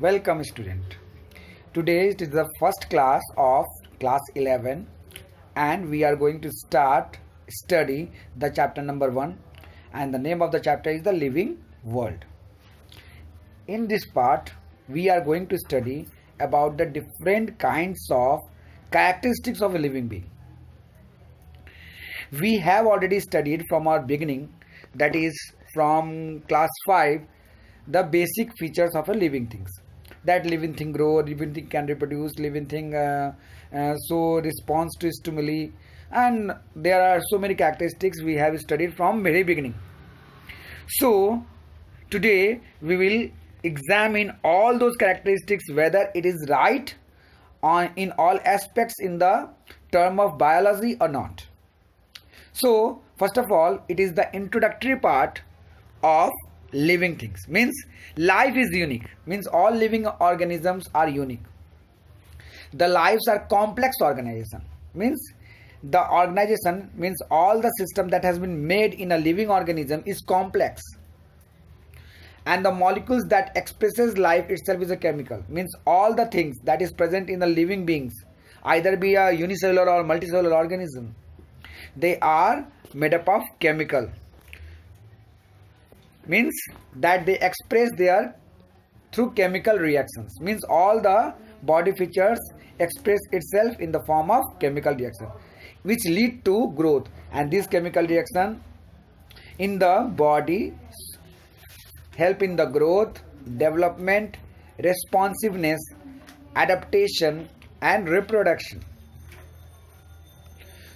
Welcome student. Today it is the first class of class 11 and we are going to study the chapter number 1 and the name of the chapter is the living world. In this part we are going to study about the different kinds of characteristics of a living being. We have already studied from our beginning, that is from class 5, the basic features of a living things. That living thing grow, living thing can reproduce, living thing so responds to stimuli, and there are so many characteristics we have studied from very beginning. So today we will examine all those characteristics, whether it is right in all aspects in the term of biology or not. So first of all, it is the introductory part of living things. Means life is unique, means all living organisms are unique. The lives are complex organization, means the organization means all the system that has been made in a living organism is complex, and the molecules that expresses life itself is a chemical, means all the things that is present in the living beings, either be a unicellular or multicellular organism, they are made up of chemical, means that they express their through chemical reactions, means all the body features express itself in the form of chemical reaction which lead to growth, and this chemical reaction in the body help in the growth, development, responsiveness, adaptation and reproduction.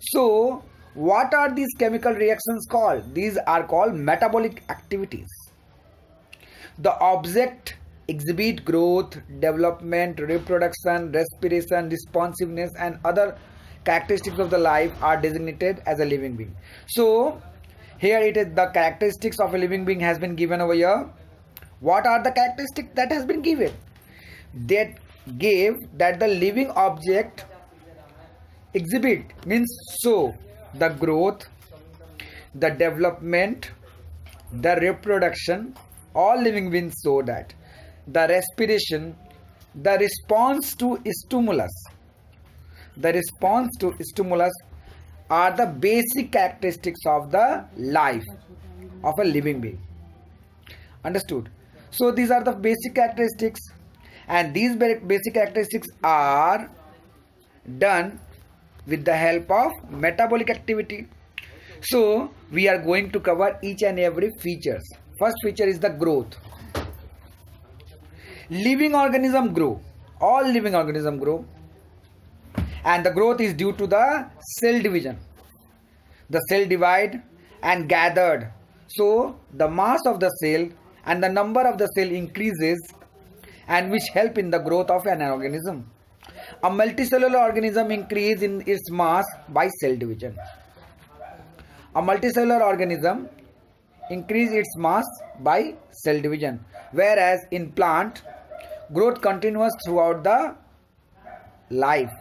So what are these chemical reactions called? These are called metabolic activities. The object exhibit growth, development, reproduction, respiration, responsiveness and other characteristics of the life are designated as a living being. So here it is, the characteristics of a living being has been given over here. What are the characteristics that has been given? That gave that the living object exhibit means show the growth, the development, the reproduction, all living beings show that, the respiration, the response to stimulus. The response to stimulus are the basic characteristics of the life of a living being. Understood? So these are the basic characteristics, and these basic characteristics are done with the help of metabolic activity. So we are going to cover each and every features. First feature is the growth. Living organism grow. All living organism grow, and the growth is due to the cell division. The cell divide and gathered, so the mass of the cell and the number of the cell increases, and which help in the growth of an organism. A multicellular organism increases in its mass by cell division. A multicellular organism increases its mass by cell division, whereas in plant, growth continues throughout the life.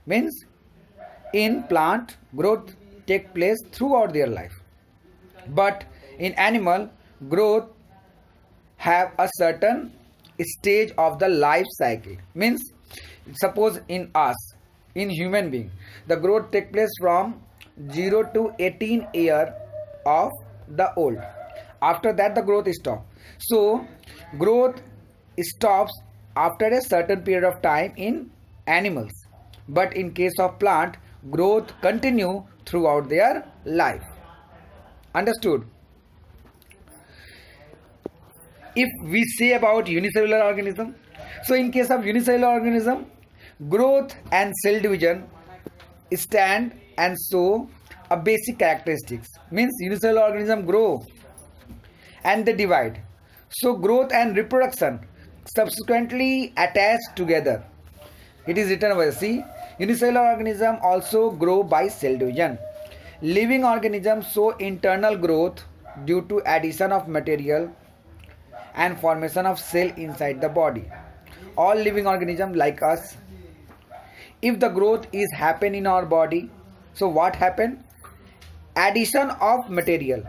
Means in plant, growth takes place throughout their life. But in animal, growth have a certain stage of the life cycle. Means suppose in us, in human being, the growth take place from 0 to 18 year of the old. After that the growth stops. So growth stops after a certain period of time in animals, but in case of plant, growth continue throughout their life. Understood? If we say about unicellular organism, so in case of unicellular organism, growth and cell division stand and show a basic characteristics. Means unicellular organism grow and they divide. So growth and reproduction subsequently attach together. It is written over. See, unicellular organism also grow by cell division. Living organisms show internal growth due to addition of material and formation of cell inside the body. All living organisms like us, if the growth is happen in our body, so what happen? Addition of material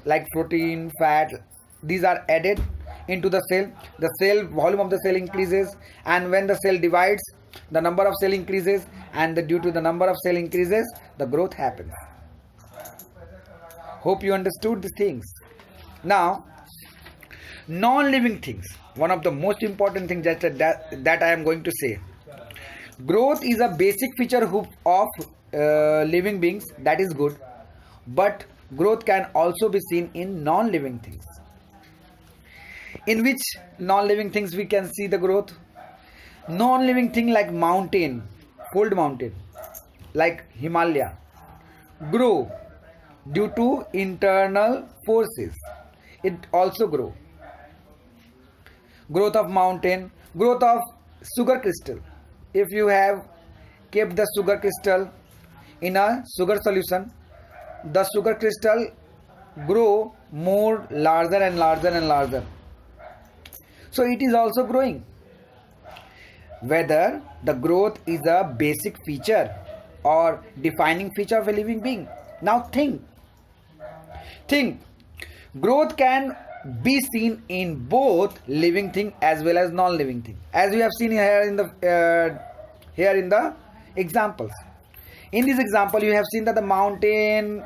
like protein, fat, these are added into the cell volume of the cell increases, and when the cell divides, the number of cell increases, and due to the number of cell increases, the growth happens. Hope you understood these things. Now, non-living things, one of the most important things that I am going to say. Growth is a basic feature of living beings, that is good, but growth can also be seen in non-living things. In which non-living things we can see the growth? Non-living thing like mountain, cold mountain, like Himalaya, grow due to internal forces. It also grow. Growth of mountain, growth of sugar crystal. If you have kept the sugar crystal in a sugar solution, the sugar crystal grow more larger and larger and larger. So it is also growing. Whether the growth is a basic feature or defining feature of a living being. Now think. Growth can be seen in both living thing as well as non-living thing, as we have seen here in the examples. In this example, you have seen that the mountain,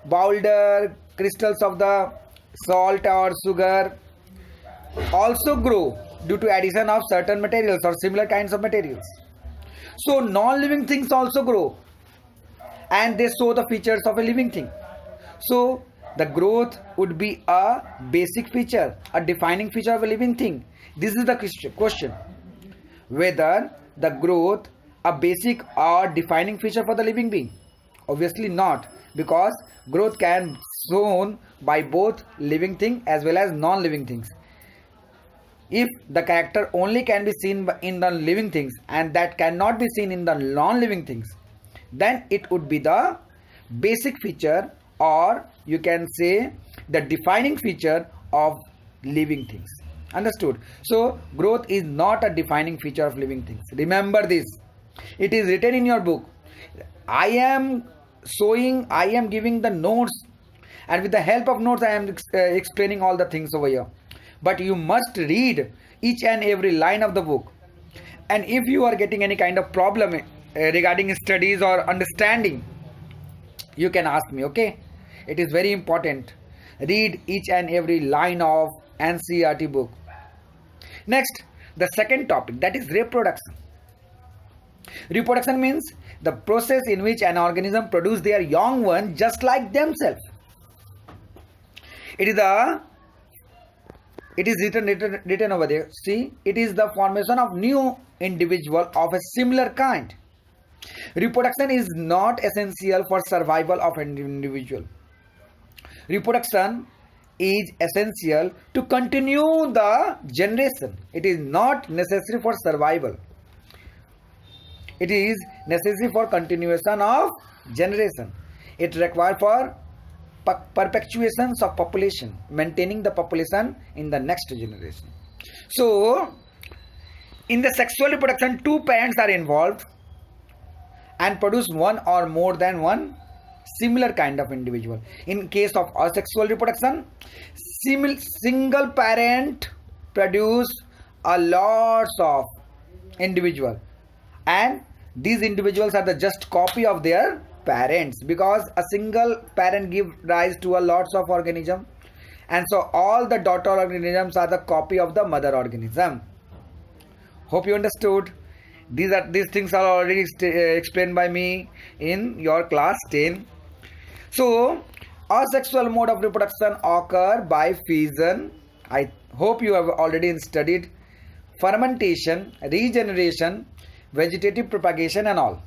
boulder, crystals of the salt or sugar also grow due to addition of certain materials or similar kinds of materials. So non-living things also grow, and they show the features of a living thing. So the growth would be a basic feature, a defining feature of a living thing. This is the question. Whether the growth a basic or defining feature for the living being? Obviously not, because growth can be shown by both living thing as well as non-living things. If the character only can be seen in the living things and that cannot be seen in the non-living things, then it would be the basic feature, or you can say the defining feature of living things. Understood? So growth is not a defining feature of living things. Remember this. It is written in your book. I am giving the notes, and with the help of notes I am explaining all the things over here. But you must read each and every line of the book. And if you are getting any kind of problem regarding studies or understanding, you can ask me, okay? It is very important. Read each and every line of NCERT book. Next, the second topic, that is reproduction. Reproduction means the process in which an organism produces their young one just like themselves. It is written over there. See, it is the formation of new individual of a similar kind. Reproduction is not essential for survival of an individual. Reproduction is essential to continue the generation. It is not necessary for survival. It is necessary for continuation of generation. It requires for perpetuations of population, maintaining the population in the next generation. So, in the sexual reproduction, two parents are involved and produce one or more than one similar kind of individual. In case of asexual reproduction, single parent produce a lots of individual, and these individuals are the just copy of their parents, because a single parent give rise to a lots of organism, and so all the daughter organisms are the copy of the mother organism. Hope you understood. These things are already explained by me in your class 10. So asexual mode of reproduction occur by fission. I hope you have already studied fermentation, regeneration, vegetative propagation and all.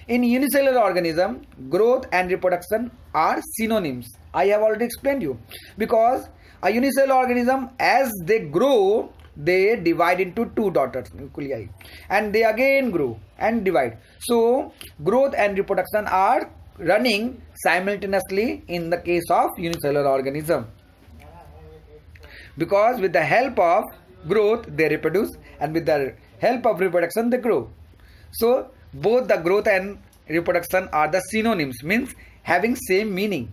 In unicellular organism, growth and reproduction are synonyms. I have already explained you, because a unicellular organism, as they grow, they divide into two daughters nuclei, and they again grow and divide. So growth and reproduction are running simultaneously in the case of unicellular organism, because with the help of growth they reproduce, and with the help of reproduction they grow. So both the growth and reproduction are the synonyms, means having same meaning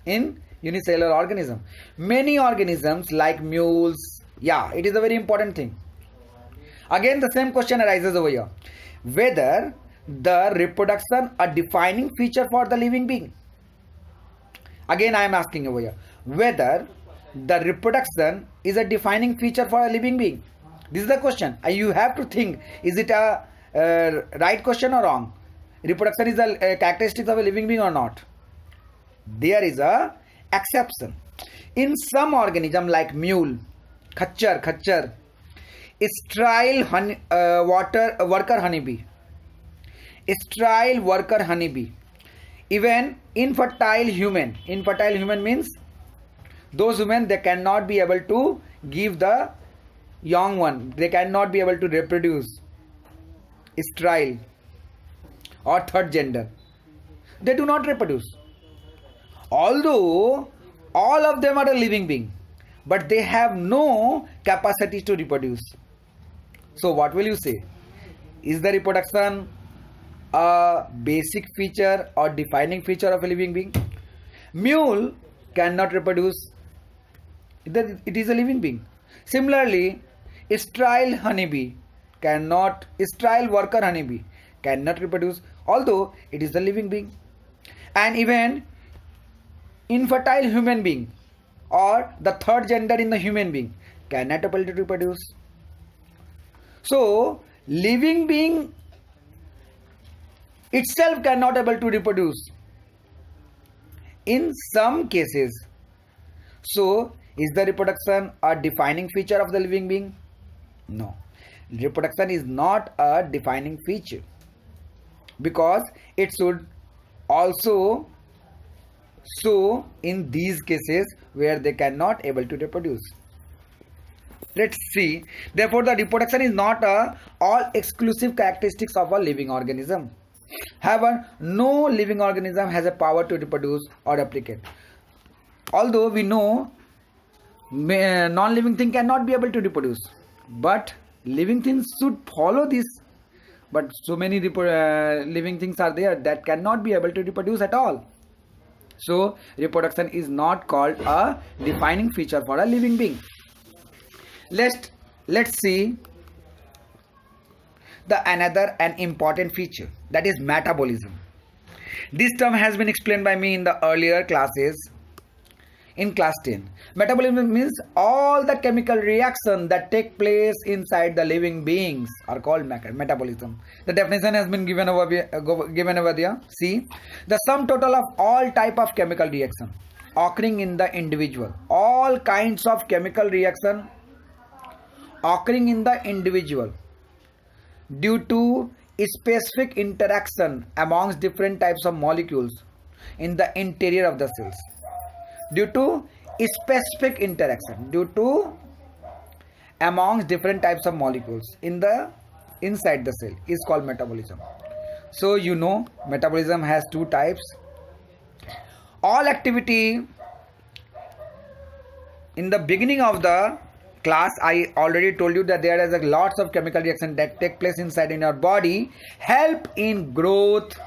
in unicellular organism. Many organisms like mules, Yeah, it is a very important thing. Again, the same question arises over here. Whether the reproduction a defining feature for the living being. Again, I am asking over here. Whether the reproduction is a defining feature for a living being. This is the question. You have to think, is it a right question or wrong? Reproduction is a characteristic of a living being or not? There is a exception. In some organism like mule, khachar, sterile worker honeybee, even infertile human means those women, they cannot be able to give the young one, they cannot be able to reproduce, sterile or third gender, they do not reproduce, although all of them are a living being, but they have no capacity to reproduce. So what will you say? Is the reproduction a basic feature or defining feature of a living being? Mule cannot reproduce, it is a living being. Similarly, sterile worker honeybee cannot reproduce, although it is a living being. And even infertile human being or the third gender in the human being cannot able to reproduce. So living being itself cannot able to reproduce in some cases. So is the reproduction a defining feature of the living being? No, reproduction is not a defining feature, because it should also show in these cases where they cannot able to reproduce. Let's see. Therefore, the reproduction is not a all exclusive characteristics of a living organism. However, no living organism has a power to reproduce or replicate. Although we know non-living thing cannot be able to reproduce, but living things should follow this. But so many living things are there that cannot be able to reproduce at all. So reproduction is not called a defining feature for a living being. Let's see another important feature, that is metabolism. This term has been explained by me in the earlier classes in class 10. Metabolism means all the chemical reactions that take place inside the living beings are called metabolism. The definition has been given over there. See, the sum total of all type of chemical reaction occurring in the individual. All kinds of chemical reaction occurring in the individual due to specific interaction amongst different types of molecules in the interior of the cells. Due to specific interaction amongst different types of molecules inside the cell is called metabolism. So you know metabolism has two types. All activity, in the beginning of the class I already told you that there is lots of chemical reaction that take place inside in your body, help in growth,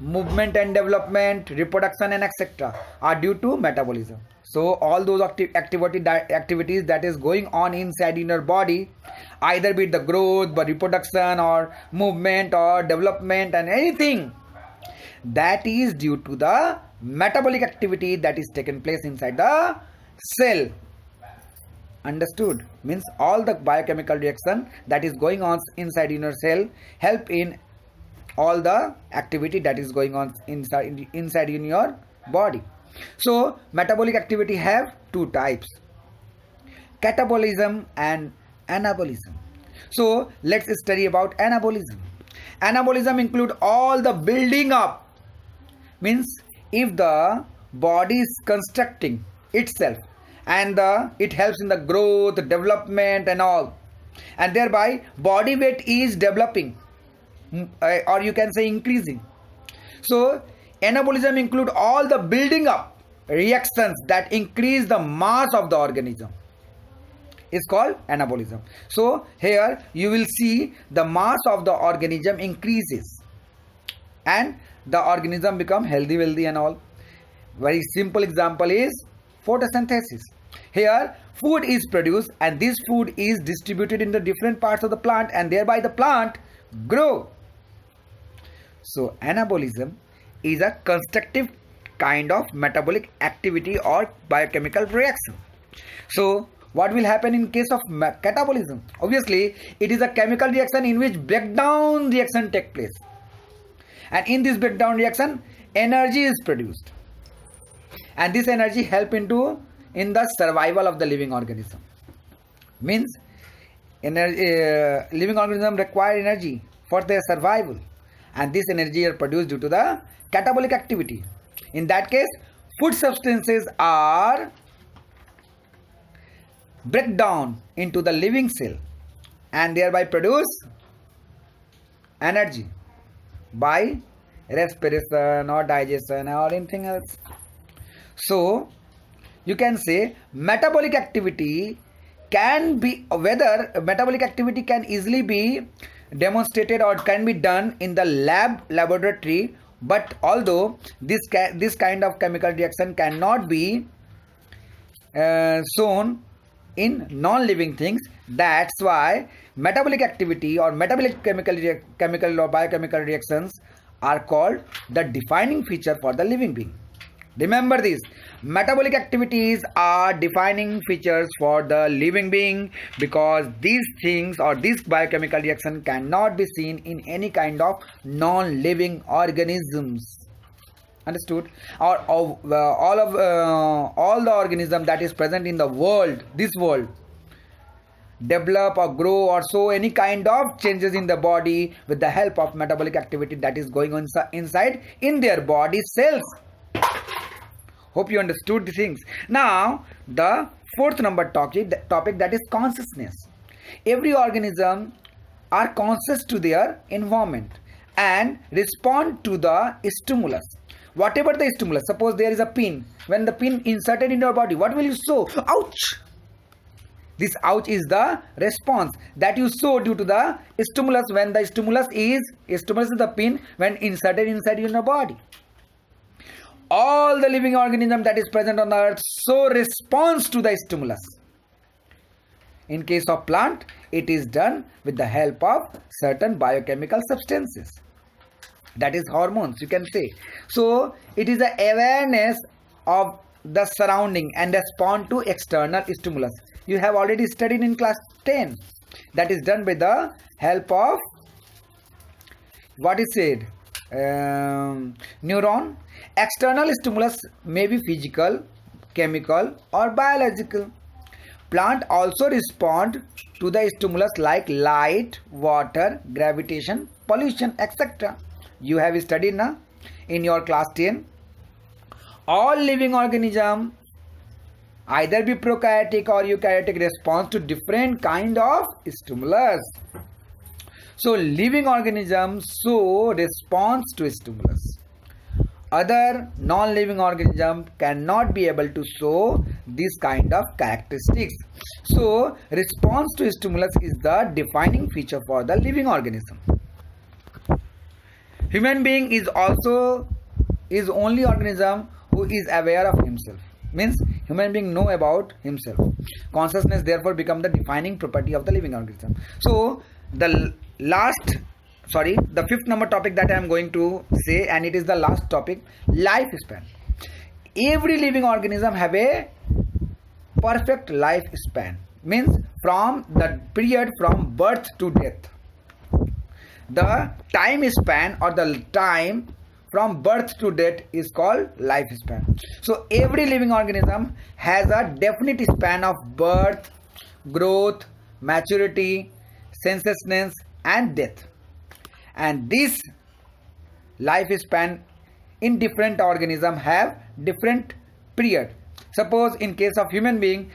movement and development, reproduction and etc. are due to metabolism. So all those activities that is going on inside in your body, either be it the growth, but reproduction or movement or development and anything, that is due to the metabolic activity that is taken place inside the cell. Understood? Means all the biochemical reaction that is going on inside in your cell help in all the activity that is going on inside in your body. So metabolic activity have two types, catabolism and anabolism. So let's study about anabolism. Anabolism include all the building up, means if the body is constructing itself and it helps in the growth, development and all, and thereby body weight is developing, or you can say increasing. So anabolism include all the building up reactions that increase the mass of the organism is called anabolism. So here you will see the mass of the organism increases and the organism become healthy and all. Very simple example is photosynthesis. Here food is produced and this food is distributed in the different parts of the plant and thereby the plant grow. So anabolism is a constructive kind of metabolic activity or biochemical reaction. So what will happen in case of catabolism? Obviously it is a chemical reaction in which breakdown reaction take place, and in this breakdown reaction energy is produced, and this energy help in the survival of the living organism. Means living organism require energy for their survival, and this energy are produced due to the catabolic activity. In that case, food substances are break down into the living cell and thereby produce energy by respiration or digestion or anything else. So you can say metabolic activity can be, whether metabolic activity can easily be demonstrated or can be done in the laboratory, but although this kind of chemical reaction cannot be shown in non-living things, that's why metabolic activity or metabolic chemical or biochemical reactions are called the defining feature for the living being. Remember this, metabolic activities are defining features for the living being because these things or this biochemical reaction cannot be seen in any kind of non-living organisms. Understood? Or all the organism that is present in the world, this world, develop or grow or show any kind of changes in the body with the help of metabolic activity that is going on inside in their body cells. Hope you understood the things. Now the fourth number topic that is consciousness. Every organism are conscious to their environment and respond to the stimulus. Whatever the stimulus, suppose there is a pin. When the pin inserted in your body, what will you show? Ouch! This ouch is the response that you show due to the stimulus when the stimulus is the pin when inserted inside your body. All the living organism that is present on the earth show response to the stimulus. In case of plant, it is done with the help of certain biochemical substances. That is hormones, you can say. So it is the awareness of the surrounding and respond to external stimulus. You have already studied in class 10. That is done by the help of what is said, neuron. External stimulus may be physical, chemical or biological. Plant also respond to the stimulus like light, water, gravitation, pollution, etc. You have studied na in your class 10. All living organisms either be prokaryotic or eukaryotic response to different kind of stimulus. So living organisms show response to stimulus. Other non-living organisms cannot be able to show this kind of characteristics. So response to stimulus is the defining feature for the living organism. Human being is only organism who is aware of himself. Means human being know about himself. Consciousness therefore become the defining property of the living organism. So the fifth number topic that I am going to say, and it is the last topic, lifespan. Every living organism have a perfect lifespan. Means from the period from birth to death. The time span or the time from birth to death is called lifespan. So every living organism has a definite span of birth, growth, maturity, sensationalness and death. And this lifespan in different organisms have different period. Suppose in case of human being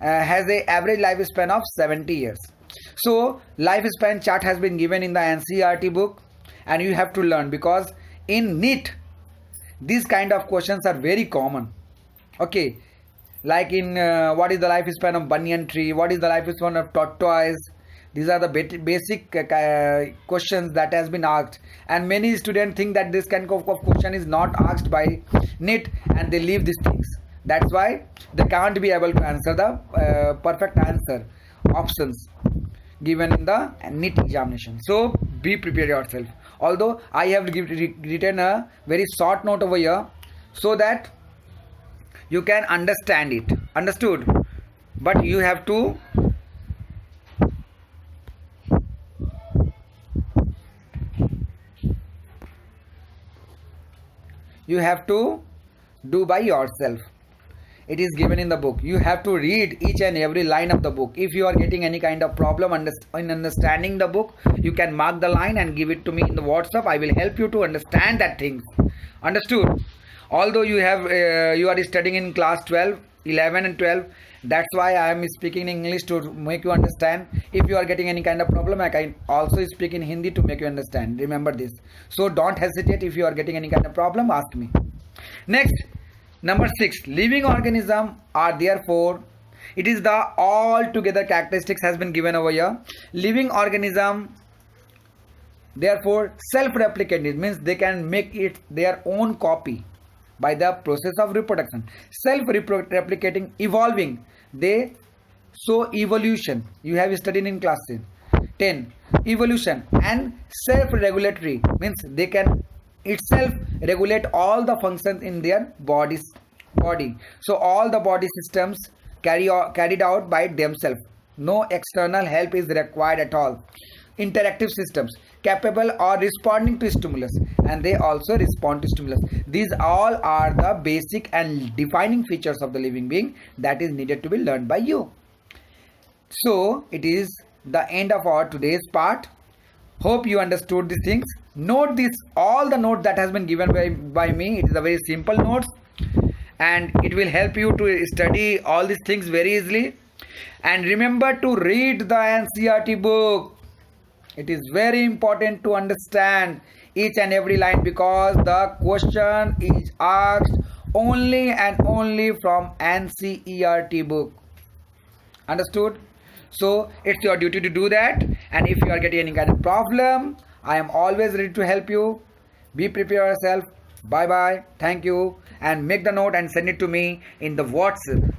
has a average lifespan of 70 years. So lifespan chart has been given in the NCERT book, and you have to learn because in NEET these kind of questions are very common. Okay, like in what is the lifespan of banyan tree, what is the lifespan of tortoise. These are the basic questions that has been asked, and many students think that this kind of question is not asked by NEET and they leave these things. That's why they can't be able to answer the perfect answer options given in the NEET examination. So be prepared yourself. Although I have written a very short note over here so that you can understand it. Understood? But you have to do by yourself. It is given in the book. You have to read each and every line of the book. If you are getting any kind of problem in understanding the book, you can mark the line and give it to me in the WhatsApp. I will help you to understand that things. Understood? Although you are studying in class 12, 11 and 12, that's why I am speaking in English to make you understand. If you are getting any kind of problem, I can also speak in Hindi to make you understand. Remember this. So don't hesitate. If you are getting any kind of problem, ask me. Next, number 6, living organism are therefore, it is the altogether characteristics has been given over here. Living organism therefore self-replicating, means they can make it their own copy by the process of reproduction. Self-replicating, evolving, they show evolution. You have studied in class 10. Evolution and self-regulatory, means they can itself regulate all the functions in their body. So all the body systems carried out by themselves. No external help is required at all. Interactive systems capable of responding to stimulus, and they also respond to stimulus. These all are the basic and defining features of the living being that is needed to be learned by you. So it is the end of our today's part. Hope you understood these things. Note this, all the notes that has been given by me. It is a very simple notes and it will help you to study all these things very easily. And remember to read the NCERT book. It is very important to understand each and every line, because the question is asked only and only from NCERT book. Understood? So it's your duty to do that. And if you are getting any kind of problem, I am always ready to help you. Be prepared yourself. Bye bye. Thank you. And make the note and send it to me in the WhatsApp.